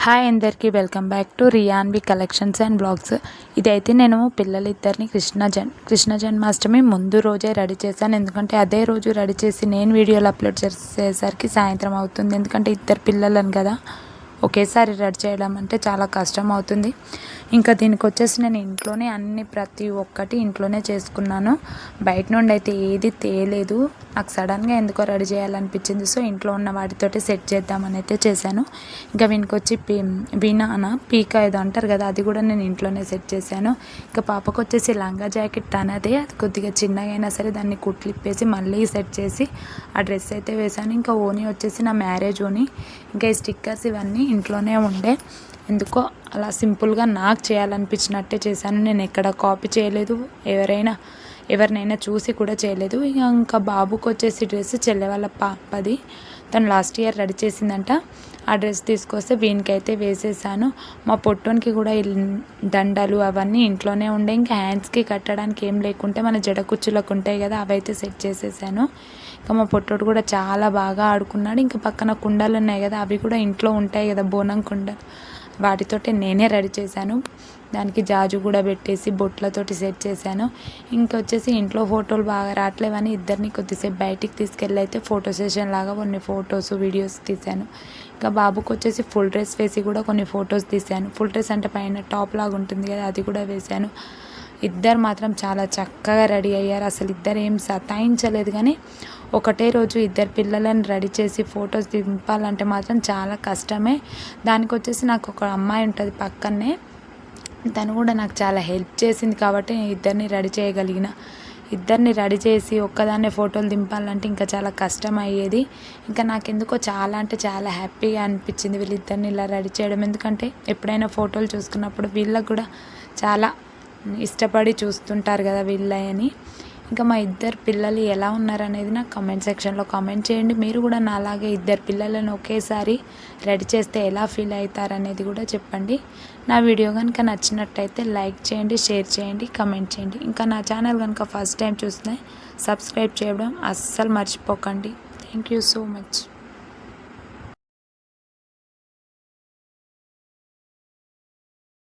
Hi అందరికీ welcome back to Riyanvi collections and blogs. ఇదైతే నేను పిల్లలిద్దరిని కృష్ణ జన్మాష్టమి ముందు రోజే రెడీ చేశాను. ఎందుకంటే అదే రోజు రెడీ చేసి నేను వీడియోలు అప్లోడ్ చేసేసరికి సాయంత్రం అవుతుంది. ఎందుకంటే ఇద్దరు పిల్లలను కదా ఒకేసారి రెడీ చేయడం అంటే చాలా కష్టం అవుతుంది. ఇంకా దీనికి వచ్చేసి నేను ఇంట్లోనే ప్రతి ఒక్కటి ఇంట్లోనే చేసుకున్నాను. బయట నుండి అయితే ఏది తేలేదు. నాకు సడన్గా ఎందుకో రెడీ చేయాలనిపించింది. సో ఇంట్లో ఉన్న వాటితోటి సెట్ చేద్దామని అయితే చేశాను. ఇంకా వీనికి వచ్చి పీక ఏదో అంటారు కదా, అది కూడా నేను ఇంట్లోనే సెట్ చేశాను. ఇంకా పాపకు వచ్చేసి లంగా జాకెట్ అనేది అది కొద్దిగా చిన్నగా అయినా సరే దాన్ని కుట్లిప్పేసి మళ్ళీ సెట్ చేసి ఆ డ్రెస్ అయితే వేశాను. ఇంకా ఓనీ వచ్చేసి నా మ్యారేజ్ ఓనీ. ఇంకా ఈ స్టిక్కర్స్ ఇవన్నీ ఇంట్లోనే ఉండే. ఎందుకో అలా సింపుల్గా నాకు చేయాలనిపించినట్టే చేశాను. నేను ఎక్కడ కాపీ చేయలేదు, ఎవరినైనా చూసి కూడా చేయలేదు. ఇంకా బాబుకి వచ్చేసి డ్రెస్ చెల్లె వాళ్ళ పాపది, తను లాస్ట్ ఇయర్ రెడీ చేసిందంట. ఆ డ్రెస్ తీసుకొస్తే వీనికైతే వేసేసాను. మా పొట్టోనికి కూడా దండలు అవన్నీ ఇంట్లోనే ఉండే. ఇంకా హ్యాండ్స్కి కట్టడానికి ఏం లేకుంటే మన జడ కుచ్చులకు ఉంటాయి కదా, అవైతే సెట్ చేసేసాను. ఇంకా మా పొట్టోడు కూడా చాలా బాగా ఆడుకున్నాడు. ఇంకా పక్కన కుండలు ఉన్నాయి కదా, అవి కూడా ఇంట్లో ఉంటాయి కదా, బోనం కుండ, వాటితోటి నేనే రెడీ చేశాను. దానికి జాజు కూడా పెట్టేసి బొట్లతోటి సెట్ చేశాను. ఇంకొచ్చేసి ఇంట్లో ఫోటోలు బాగా రావట్లేవని ఇద్దరిని కొద్దిసేపు బయటికి తీసుకెళ్ళి అయితే ఫోటో సెషన్ లాగా కొన్ని ఫొటోస్ వీడియోస్ తీశాను. ఇంకా బాబుకి వచ్చేసి ఫుల్ డ్రెస్ వేసి కూడా కొన్ని ఫొటోస్ తీశాను. ఫుల్ డ్రెస్ అంటే పైన టాప్ లాగా ఉంటుంది కదా, అది కూడా వేశాను. ఇద్దరు మాత్రం చాలా చక్కగా రెడీ అయ్యారు. అసలు ఇద్దరు ఏం సతాయించలేదు. కానీ ఒకటే రోజు ఇద్దరు పిల్లలను రెడీ చేసి ఫొటోస్ దింపాలంటే మాత్రం చాలా కష్టమే. దానికి వచ్చేసి నాకు ఒక అమ్మాయి ఉంటుంది పక్కనే, తను కూడా నాకు చాలా హెల్ప్ చేసింది కాబట్టి ఇద్దరిని రెడీ చేయగలిగిన. ఇద్దరిని రెడీ చేసి ఒక్కదాన్నే ఫోటోలు దింపాలంటే ఇంకా చాలా కష్టం అయ్యేది. ఇంకా నాకెందుకో చాలా అంటే చాలా హ్యాపీగా అనిపించింది వీళ్ళిద్దరిని ఇలా రెడీ చేయడం. ఎందుకంటే ఎప్పుడైనా ఫోటోలు చూసుకున్నప్పుడు వీళ్ళకు కూడా చాలా ఇష్టపడి చూస్తుంటారు కదా వీళ్ళని. ఇంకా మా ఇద్దరు పిల్లలు ఎలా ఉన్నారనేది నాకు కామెంట్ సెక్షన్లో కామెంట్ చేయండి. మీరు కూడా నాలాగే ఇద్దరు పిల్లలను ఒకేసారి రెడీ చేస్తే ఎలా ఫీల్ అవుతారనేది కూడా చెప్పండి. నా వీడియో కనుక నచ్చినట్టయితే లైక్ చేయండి, షేర్ చేయండి, కామెంట్ చేయండి. ఇంకా నా ఛానల్ కనుక ఫస్ట్ టైం చూస్తే సబ్స్క్రైబ్ చేయడం అస్సలు మర్చిపోకండి. Thank you so much.